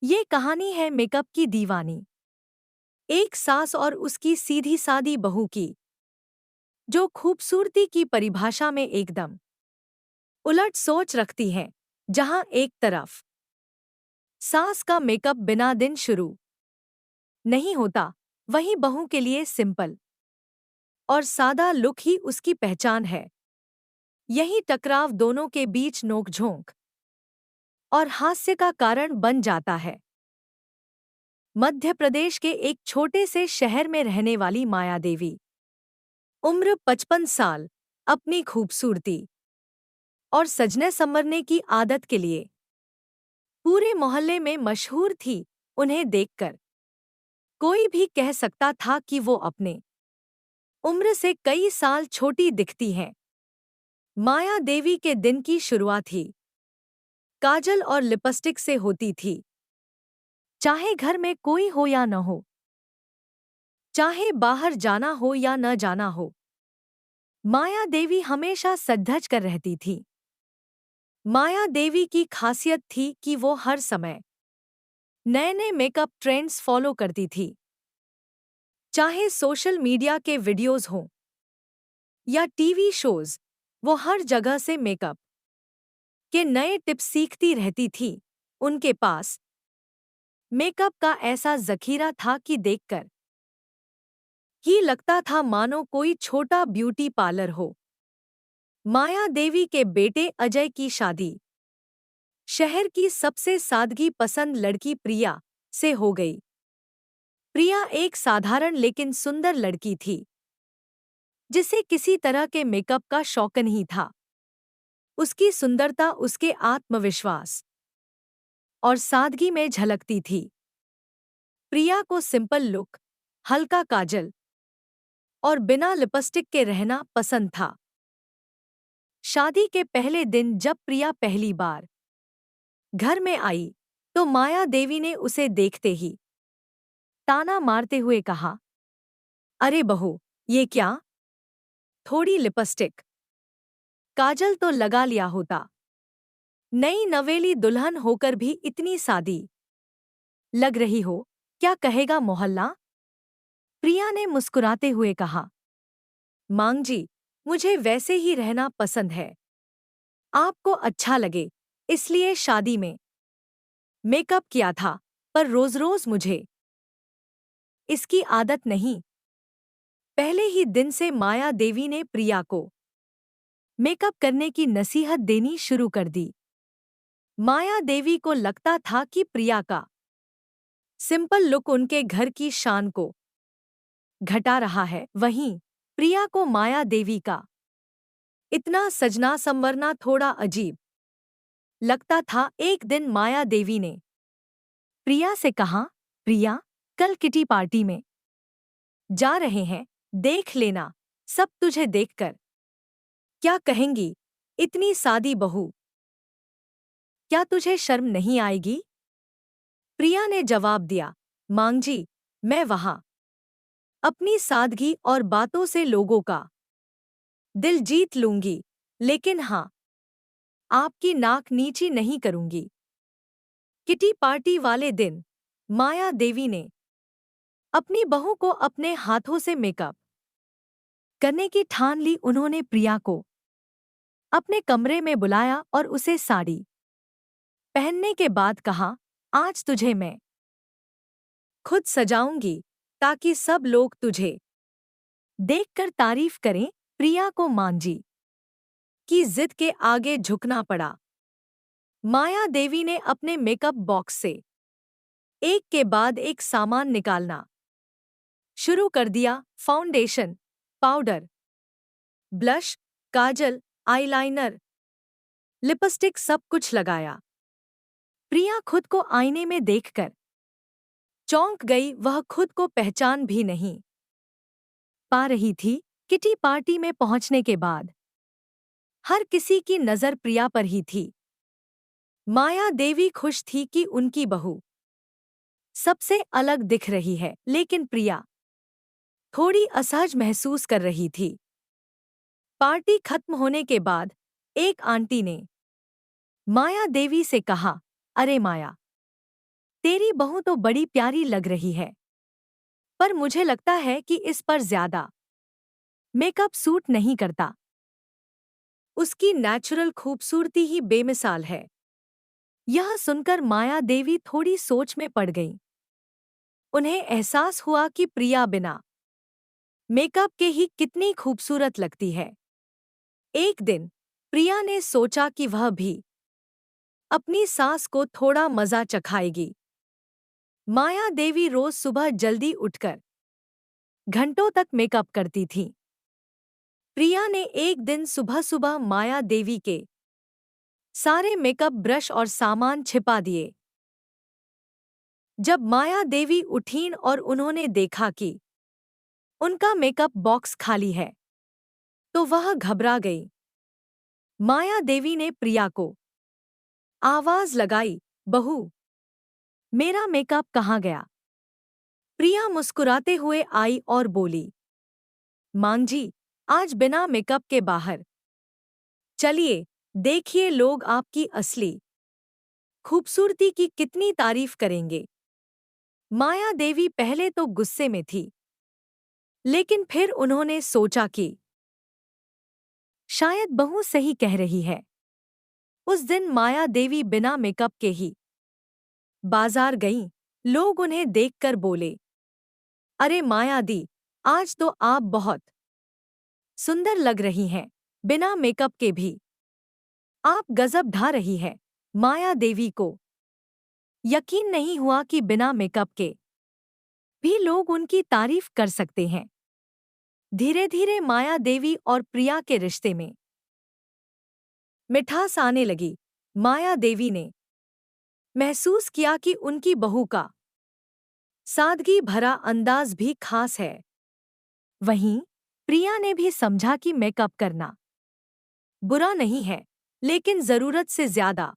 ये कहानी है मेकअप की दीवानी, एक सास और उसकी सीधी सादी बहू की, जो खूबसूरती की परिभाषा में एकदम उलट सोच रखती है। जहां एक तरफ सास का मेकअप बिना दिन शुरू नहीं होता, वहीं बहू के लिए सिंपल और सादा लुक ही उसकी पहचान है। यही टकराव दोनों के बीच नोकझोंक और हास्य का कारण बन जाता है। मध्य प्रदेश के एक छोटे से शहर में रहने वाली माया देवी, उम्र 55 साल, अपनी खूबसूरती और सजने संवरने की आदत के लिए पूरे मोहल्ले में मशहूर थी। उन्हें देखकर कोई भी कह सकता था कि वो अपने उम्र से कई साल छोटी दिखती हैं। माया देवी के दिन की शुरुआत ही काजल और लिपस्टिक से होती थी। चाहे घर में कोई हो या न हो, चाहे बाहर जाना हो या न जाना हो, माया देवी हमेशा सज-धज कर रहती थी। माया देवी की खासियत थी कि वो हर समय नए नए मेकअप ट्रेंड्स फॉलो करती थी। चाहे सोशल मीडिया के वीडियोस हों या टीवी शोज, वो हर जगह से मेकअप के नए टिप्स सीखती रहती थी। उनके पास मेकअप का ऐसा जखीरा था कि देखकर ही लगता था मानो कोई छोटा ब्यूटी पार्लर हो। माया देवी के बेटे अजय की शादी शहर की सबसे सादगी पसंद लड़की प्रिया से हो गई। प्रिया एक साधारण लेकिन सुंदर लड़की थी, जिसे किसी तरह के मेकअप का शौक नहीं था। उसकी सुंदरता उसके आत्मविश्वास और सादगी में झलकती थी। प्रिया को सिंपल लुक, हल्का काजल और बिना लिपस्टिक के रहना पसंद था। शादी के पहले दिन जब प्रिया पहली बार घर में आई, तो माया देवी ने उसे देखते ही ताना मारते हुए कहा, अरे बहू, ये क्या? थोड़ी लिपस्टिक, काजल तो लगा लिया होता। नई नवेली दुल्हन होकर भी इतनी सादी लग रही हो, क्या कहेगा मोहल्ला? प्रिया ने मुस्कुराते हुए कहा, मांग जी, मुझे वैसे ही रहना पसंद है। आपको अच्छा लगे इसलिए शादी में मेकअप किया था, पर रोज रोज मुझे इसकी आदत नहीं। पहले ही दिन से माया देवी ने प्रिया को मेकअप करने की नसीहत देनी शुरू कर दी। माया देवी को लगता था कि प्रिया का सिंपल लुक उनके घर की शान को घटा रहा है। वहीं प्रिया को माया देवी का इतना सजना संवरना थोड़ा अजीब लगता था। एक दिन माया देवी ने प्रिया से कहा, प्रिया, कल किटी पार्टी में जा रहे हैं, देख लेना सब तुझे देखकर क्या कहेंगी? इतनी सादी बहू, क्या तुझे शर्म नहीं आएगी? प्रिया ने जवाब दिया, मांग जी, मैं वहां अपनी सादगी और बातों से लोगों का दिल जीत लूंगी, लेकिन हाँ, आपकी नाक नीची नहीं करूंगी। किटी पार्टी वाले दिन माया देवी ने अपनी बहू को अपने हाथों से मेकअप करने की ठान ली। उन्होंने प्रिया को अपने कमरे में बुलाया और उसे साड़ी पहनने के बाद कहा, आज तुझे मैं खुद सजाऊंगी ताकि सब लोग तुझे देखकर तारीफ करें। प्रिया को मांझी की जिद के आगे झुकना पड़ा। माया देवी ने अपने मेकअप बॉक्स से एक के बाद एक सामान निकालना शुरू कर दिया। फाउंडेशन, पाउडर, ब्लश, काजल, आईलाइनर, लिपस्टिक, सब कुछ लगाया। प्रिया खुद को आईने में देखकर चौंक गई। वह खुद को पहचान भी नहीं पा रही थी। किटी पार्टी में पहुंचने के बाद हर किसी की नजर प्रिया पर ही थी। माया देवी खुश थी कि उनकी बहू सबसे अलग दिख रही है, लेकिन प्रिया थोड़ी असहज महसूस कर रही थी। पार्टी खत्म होने के बाद एक आंटी ने माया देवी से कहा, अरे माया, तेरे मेरी बहू तो बड़ी प्यारी लग रही है, पर मुझे लगता है कि इस पर ज्यादा मेकअप सूट नहीं करता। उसकी नेचुरल खूबसूरती ही बेमिसाल है। यह सुनकर माया देवी थोड़ी सोच में पड़ गईं। उन्हें एहसास हुआ कि प्रिया बिना मेकअप के ही कितनी खूबसूरत लगती है। एक दिन प्रिया ने सोचा कि वह भी अपनी सास को थोड़ा मजा चखाएगी। माया देवी रोज सुबह जल्दी उठकर घंटों तक मेकअप करती थी। प्रिया ने एक दिन सुबह सुबह माया देवी के सारे मेकअप ब्रश और सामान छिपा दिए। जब माया देवी उठीं और उन्होंने देखा कि उनका मेकअप बॉक्स खाली है, तो वह घबरा गई। माया देवी ने प्रिया को आवाज लगाई, बहू, मेरा मेकअप कहाँ गया? प्रिया मुस्कुराते हुए आई और बोली, मां जी, आज बिना मेकअप के बाहर चलिए, देखिए लोग आपकी असली खूबसूरती की कितनी तारीफ करेंगे। माया देवी पहले तो गुस्से में थी, लेकिन फिर उन्होंने सोचा कि शायद बहू सही कह रही है। उस दिन माया देवी बिना मेकअप के ही बाजार गईं। लोग उन्हें देखकर बोले, अरे माया दी, आज तो आप बहुत सुंदर लग रही हैं, बिना मेकअप के भी आप गजब ढा रही है। माया देवी को यकीन नहीं हुआ कि बिना मेकअप के भी लोग उनकी तारीफ कर सकते हैं। धीरे धीरे माया देवी और प्रिया के रिश्ते में मिठास आने लगी। माया देवी ने महसूस किया कि उनकी बहू का सादगी भरा अंदाज भी खास है। वहीं प्रिया ने भी समझा कि मेकअप करना बुरा नहीं है, लेकिन जरूरत से ज्यादा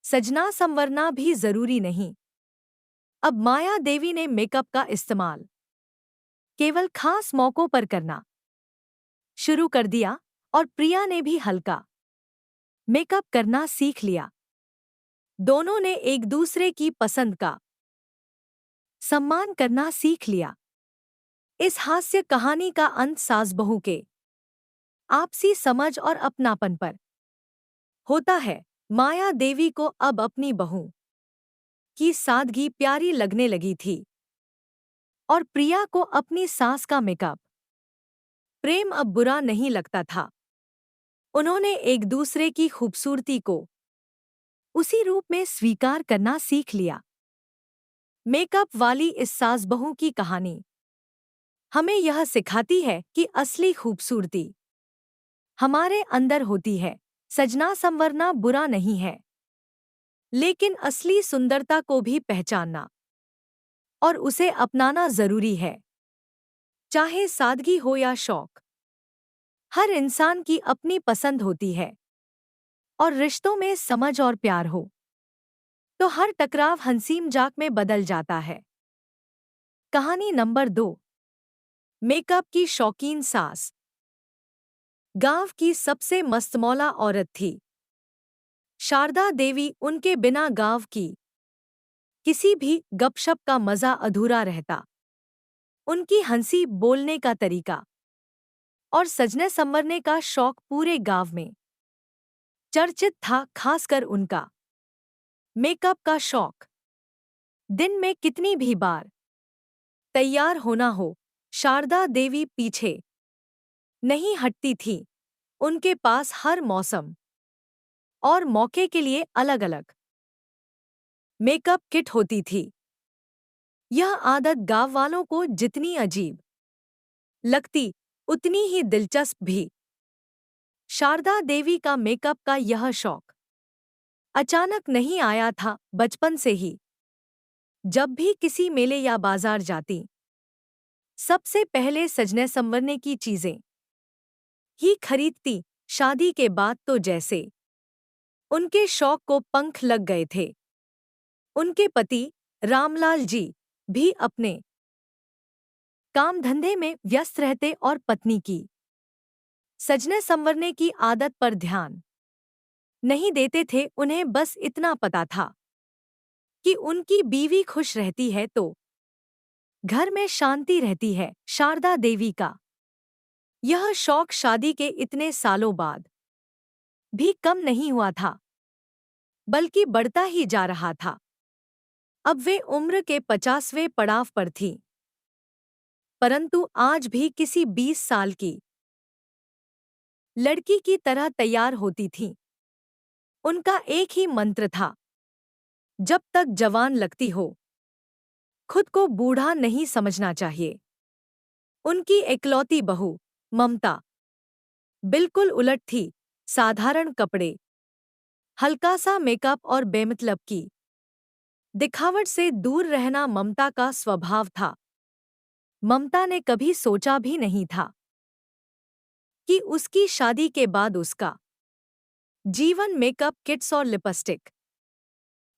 सजना संवरना भी जरूरी नहीं। अब माया देवी ने मेकअप का इस्तेमाल केवल खास मौकों पर करना शुरू कर दिया और प्रिया ने भी हल्का मेकअप करना सीख लिया। दोनों ने एक दूसरे की पसंद का सम्मान करना सीख लिया। इस हास्य कहानी का अंत सास बहू के आपसी समझ और अपनापन पर होता है। माया देवी को अब अपनी बहू की सादगी प्यारी लगने लगी थी और प्रिया को अपनी सास का मेकअप प्रेम अब बुरा नहीं लगता था। उन्होंने एक दूसरे की खूबसूरती को उसी रूप में स्वीकार करना सीख लिया। मेकअप वाली इस सास बहू की कहानी हमें यह सिखाती है कि असली खूबसूरती हमारे अंदर होती है। सजना संवरना बुरा नहीं है, लेकिन असली सुंदरता को भी पहचानना और उसे अपनाना जरूरी है। चाहे सादगी हो या शौक, हर इंसान की अपनी पसंद होती है और रिश्तों में समझ और प्यार हो तो हर टकराव हंसी मजाक में बदल जाता है। कहानी नंबर 2, मेकअप की शौकीन सास। गांव की सबसे मस्तमौला औरत थी शारदा देवी। उनके बिना गांव की किसी भी गपशप का मजा अधूरा रहता। उनकी हंसी, बोलने का तरीका और सजने संवरने का शौक पूरे गांव में चर्चित था। खासकर उनका मेकअप का शौक। दिन में कितनी भी बार तैयार होना हो, शारदा देवी पीछे नहीं हटती थी। उनके पास हर मौसम और मौके के लिए अलग अलग मेकअप किट होती थी। यह आदत गांव वालों को जितनी अजीब लगती, उतनी ही दिलचस्प भी। शारदा देवी का मेकअप का यह शौक अचानक नहीं आया था। बचपन से ही जब भी किसी मेले या बाजार जाती, सबसे पहले सजने संवरने की चीजें ही खरीदती। शादी के बाद तो जैसे उनके शौक को पंख लग गए थे। उनके पति रामलाल जी भी अपने काम धंधे में व्यस्त रहते और पत्नी की सजने संवरने की आदत पर ध्यान नहीं देते थे। उन्हें बस इतना पता था कि उनकी बीवी खुश रहती है तो घर में शांति रहती है। शारदा देवी का यह शौक शादी के इतने सालों बाद भी कम नहीं हुआ था, बल्कि बढ़ता ही जा रहा था। अब वे उम्र के 50वें पड़ाव पर थीं, परंतु आज भी किसी 20 साल की लड़की की तरह तैयार होती थीं। उनका एक ही मंत्र था, जब तक जवान लगती हो, खुद को बूढ़ा नहीं समझना चाहिए। उनकी इकलौती बहू ममता बिल्कुल उलट थी। साधारण कपड़े, हल्का सा मेकअप और बेमतलब की दिखावट से दूर रहना ममता का स्वभाव था। ममता ने कभी सोचा भी नहीं था कि उसकी शादी के बाद उसका जीवन मेकअप किट्स और लिपस्टिक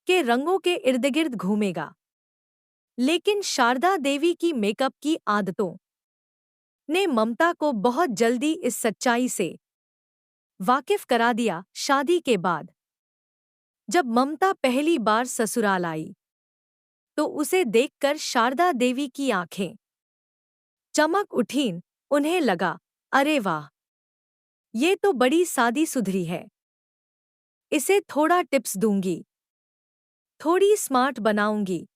के रंगों के इर्द-गिर्द घूमेगा। लेकिन शारदा देवी की मेकअप की आदतों ने ममता को बहुत जल्दी इस सच्चाई से वाकिफ करा दिया। शादी के बाद जब ममता पहली बार ससुराल आई, तो उसे देखकर शारदा देवी की आंखें चमक उठीं। उन्हें लगा, अरे वाह, ये तो बड़ी सादी सुधरी है। इसे थोड़ा टिप्स दूंगी, थोड़ी स्मार्ट बनाऊंगी।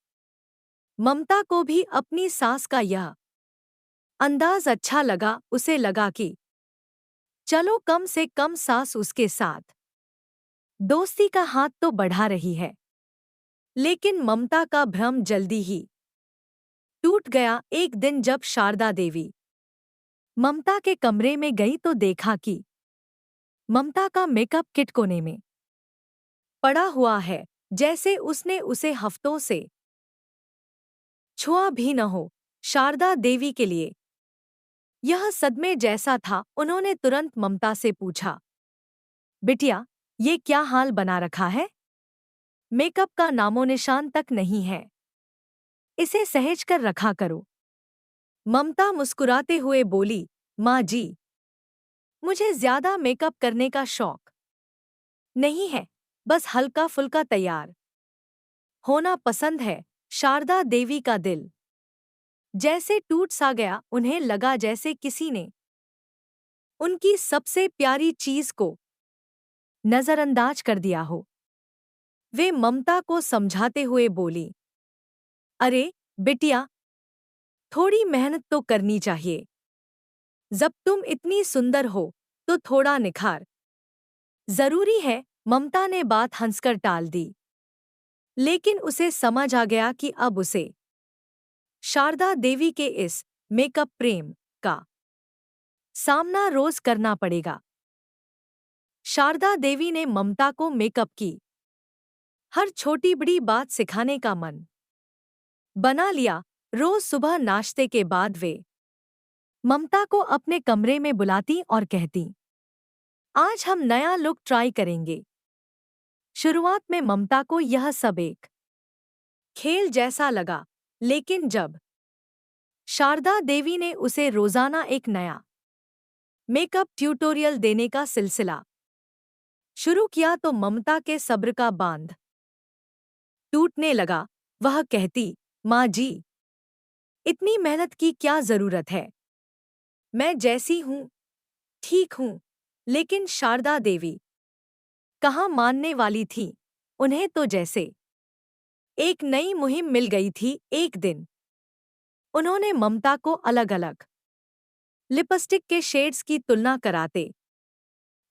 ममता को भी अपनी सास का यह अंदाज अच्छा लगा। उसे लगा कि चलो कम से कम सास उसके साथ दोस्ती का हाथ तो बढ़ा रही है। लेकिन ममता का भ्रम जल्दी ही टूट गया। एक दिन जब शारदा देवी ममता के कमरे में गई तो देखा कि ममता का मेकअप किट कोने में पड़ा हुआ है, जैसे उसने उसे हफ्तों से छुआ भी न हो। शारदा देवी के लिए यह सदमे जैसा था। उन्होंने तुरंत ममता से पूछा, बिटिया, ये क्या हाल बना रखा है? मेकअप का नामो निशान तक नहीं है। इसे सहेज कर रखा करो। ममता मुस्कुराते हुए बोली, माँ जी, मुझे ज्यादा मेकअप करने का शौक नहीं है, बस हल्का फुल्का तैयार होना पसंद है। शारदा देवी का दिल जैसे टूट सा गया। उन्हें लगा जैसे किसी ने उनकी सबसे प्यारी चीज को नजरअंदाज कर दिया हो। वे ममता को समझाते हुए बोली, अरे बिटिया, थोड़ी मेहनत तो करनी चाहिए। जब तुम इतनी सुंदर हो तो थोड़ा निखार जरूरी है। ममता ने बात हंसकर टाल दी, लेकिन उसे समझ आ गया कि अब उसे शारदा देवी के इस मेकअप प्रेम का सामना रोज करना पड़ेगा। शारदा देवी ने ममता को मेकअप की हर छोटी बड़ी बात सिखाने का मन बना लिया। रोज सुबह नाश्ते के बाद वे ममता को अपने कमरे में बुलाती और कहती, आज हम नया लुक ट्राई करेंगे। शुरुआत में ममता को यह सब एक खेल जैसा लगा, लेकिन जब शारदा देवी ने उसे रोजाना एक नया मेकअप ट्यूटोरियल देने का सिलसिला शुरू किया तो ममता के सब्र का बांध टूटने लगा। वह कहती, माँ जी, इतनी मेहनत की क्या जरूरत है? मैं जैसी हूँ ठीक हूँ। लेकिन शारदा देवी कहाँ मानने वाली थी। उन्हें तो जैसे एक नई मुहिम मिल गई थी। एक दिन उन्होंने ममता को अलग-अलग लिपस्टिक के शेड्स की तुलना कराते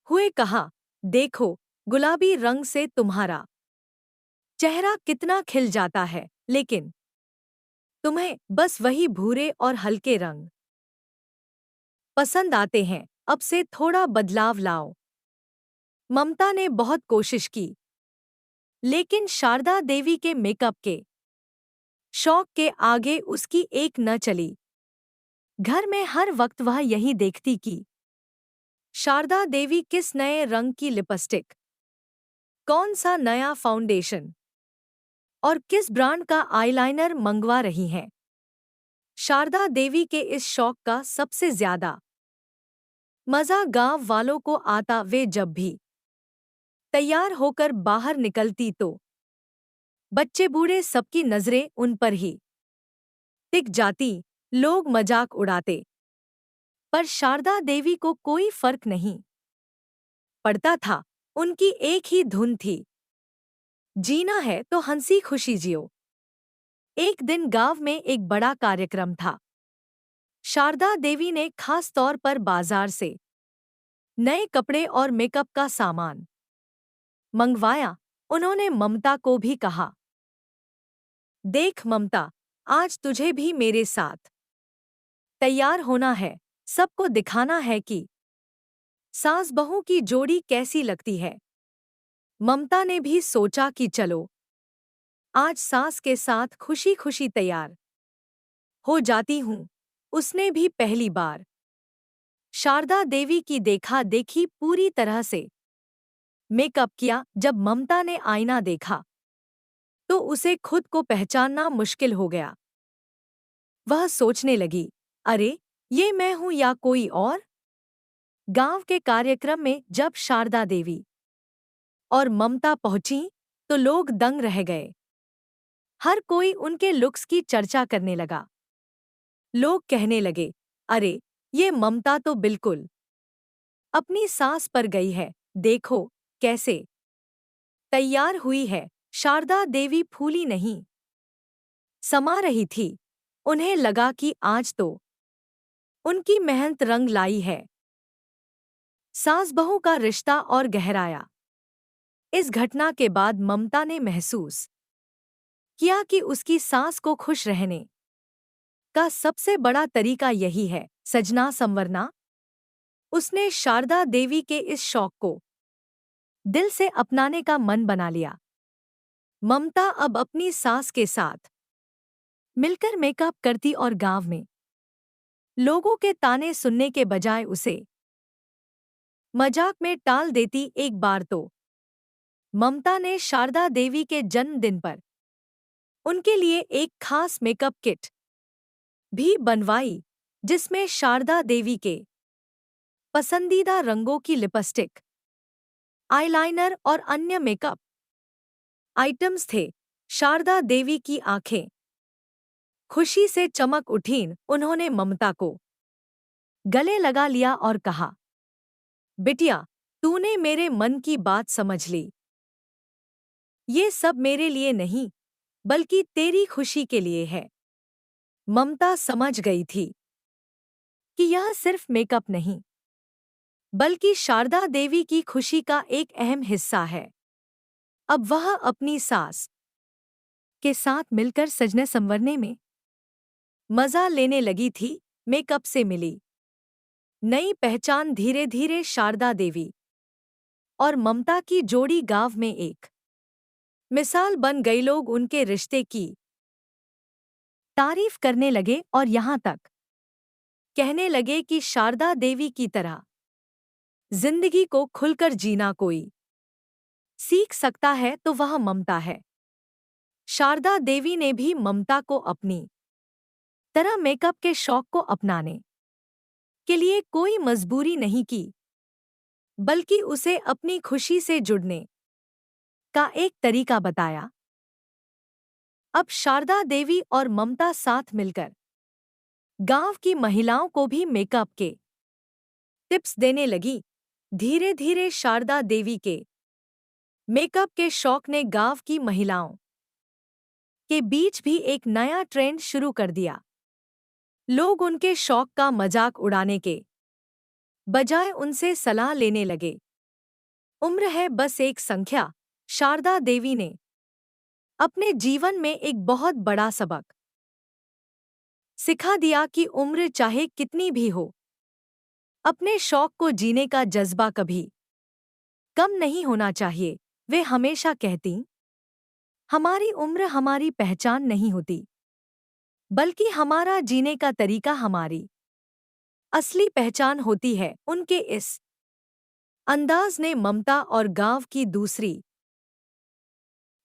हुए कहा, देखो, गुलाबी रंग से तुम्हारा चेहरा कितना खिल जाता है, लेकिन तुम्हें बस वही भूरे और हल्के रंग पसंद आते हैं। अब से थोड़ा बदलाव लाओ। ममता ने बहुत कोशिश की, लेकिन शारदा देवी के मेकअप के शौक के आगे उसकी एक न चली। घर में हर वक्त वह यही देखती कि शारदा देवी किस नए रंग की लिपस्टिक, कौन सा नया फाउंडेशन और किस ब्रांड का आईलाइनर मंगवा रही हैं। शारदा देवी के इस शौक का सबसे ज्यादा मजा गांव वालों को आता। वे जब भी तैयार होकर बाहर निकलती तो बच्चे बूढ़े सबकी नजरें उन पर ही टिक जाती। लोग मजाक उड़ाते, पर शारदा देवी को कोई फर्क नहीं पड़ता था। उनकी एक ही धुन थी, जीना है तो हंसी खुशी जियो। एक दिन गांव में एक बड़ा कार्यक्रम था। शारदा देवी ने खास तौर पर बाजार से नए कपड़े और मेकअप का सामान मंगवाया। उन्होंने ममता को भी कहा, देख ममता, आज तुझे भी मेरे साथ तैयार होना है। सबको दिखाना है कि सास बहू की जोड़ी कैसी लगती है। ममता ने भी सोचा कि चलो आज सास के साथ खुशी खुशी तैयार हो जाती हूँ। उसने भी पहली बार शारदा देवी की देखा देखी पूरी तरह से मेकअप किया। जब ममता ने आईना देखा तो उसे खुद को पहचानना मुश्किल हो गया। वह सोचने लगी, अरे ये मैं हूं या कोई और। गांव के कार्यक्रम में जब शारदा देवी और ममता पहुंची तो लोग दंग रह गए। हर कोई उनके लुक्स की चर्चा करने लगा। लोग कहने लगे, अरे ये ममता तो बिल्कुल अपनी सास पर गई है, देखो कैसे तैयार हुई है। शारदा देवी फूली नहीं समा रही थी। उन्हें लगा कि आज तो उनकी मेहनत रंग लाई है। सास बहू का रिश्ता और गहराया। इस घटना के बाद ममता ने महसूस किया कि उसकी सास को खुश रहने का सबसे बड़ा तरीका यही है, सजना संवरना। उसने शारदा देवी के इस शौक को दिल से अपनाने का मन बना लिया। ममता अब अपनी सास के साथ मिलकर मेकअप करती और गांव में लोगों के ताने सुनने के बजाय उसे मजाक में टाल देती। एक बार तो ममता ने शारदा देवी के जन्मदिन पर उनके लिए एक खास मेकअप किट भी बनवाई, जिसमें शारदा देवी के पसंदीदा रंगों की लिपस्टिक, आईलाइनर और अन्य मेकअप आइटम्स थे। शारदा देवी की आंखें खुशी से चमक उठीं। उन्होंने ममता को गले लगा लिया और कहा, बिटिया, तूने मेरे मन की बात समझ ली। ये सब मेरे लिए नहीं, बल्कि तेरी खुशी के लिए है। ममता समझ गई थी कि यह सिर्फ मेकअप नहीं, बल्कि शारदा देवी की खुशी का एक अहम हिस्सा है। अब वह अपनी सास के साथ मिलकर सजने संवरने में मजा लेने लगी थी। मेकअप से मिली नई पहचान धीरे धीरे शारदा देवी और ममता की जोड़ी गांव में एक मिसाल बन गई। लोग उनके रिश्ते की तारीफ करने लगे और यहाँ तक कहने लगे कि शारदा देवी की तरह जिंदगी को खुलकर जीना कोई सीख सकता है तो वह ममता है। शारदा देवी ने भी ममता को अपनी तरह मेकअप के शौक को अपनाने के लिए कोई मजबूरी नहीं की, बल्कि उसे अपनी खुशी से जुड़ने का एक तरीका बताया। अब शारदा देवी और ममता साथ मिलकर गांव की महिलाओं को भी मेकअप के टिप्स देने लगी। धीरे धीरे शारदा देवी के मेकअप के शौक ने गांव की महिलाओं के बीच भी एक नया ट्रेंड शुरू कर दिया। लोग उनके शौक का मजाक उड़ाने के बजाय उनसे सलाह लेने लगे। उम्र है बस एक संख्या। शारदा देवी ने अपने जीवन में एक बहुत बड़ा सबक सिखा दिया कि उम्र चाहे कितनी भी हो, अपने शौक को जीने का जज्बा कभी कम नहीं होना चाहिए। वे हमेशा कहती, हमारी उम्र हमारी पहचान नहीं होती, बल्कि हमारा जीने का तरीका हमारी असली पहचान होती है। उनके इस अंदाज ने ममता और गांव की दूसरी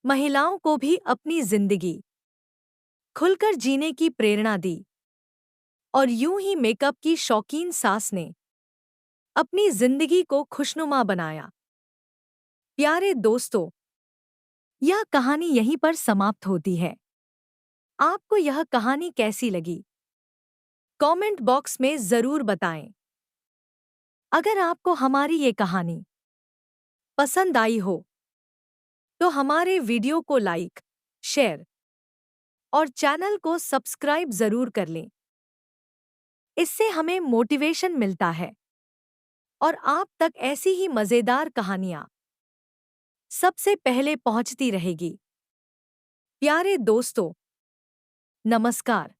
महिलाओं को भी अपनी जिंदगी खुलकर जीने की प्रेरणा दी। और यूं ही मेकअप की शौकीन सास ने अपनी जिंदगी को खुशनुमा बनाया। प्यारे दोस्तों, यह कहानी यहीं पर समाप्त होती है। आपको यह कहानी कैसी लगी? कमेंट बॉक्स में जरूर बताएं। अगर आपको हमारी ये कहानी पसंद आई हो तो हमारे वीडियो को लाइक, शेयर और चैनल को सब्सक्राइब जरूर कर लें। इससे हमें मोटिवेशन मिलता है और आप तक ऐसी ही मजेदार कहानियां सबसे पहले पहुंचती रहेगी। प्यारे दोस्तों, नमस्कार।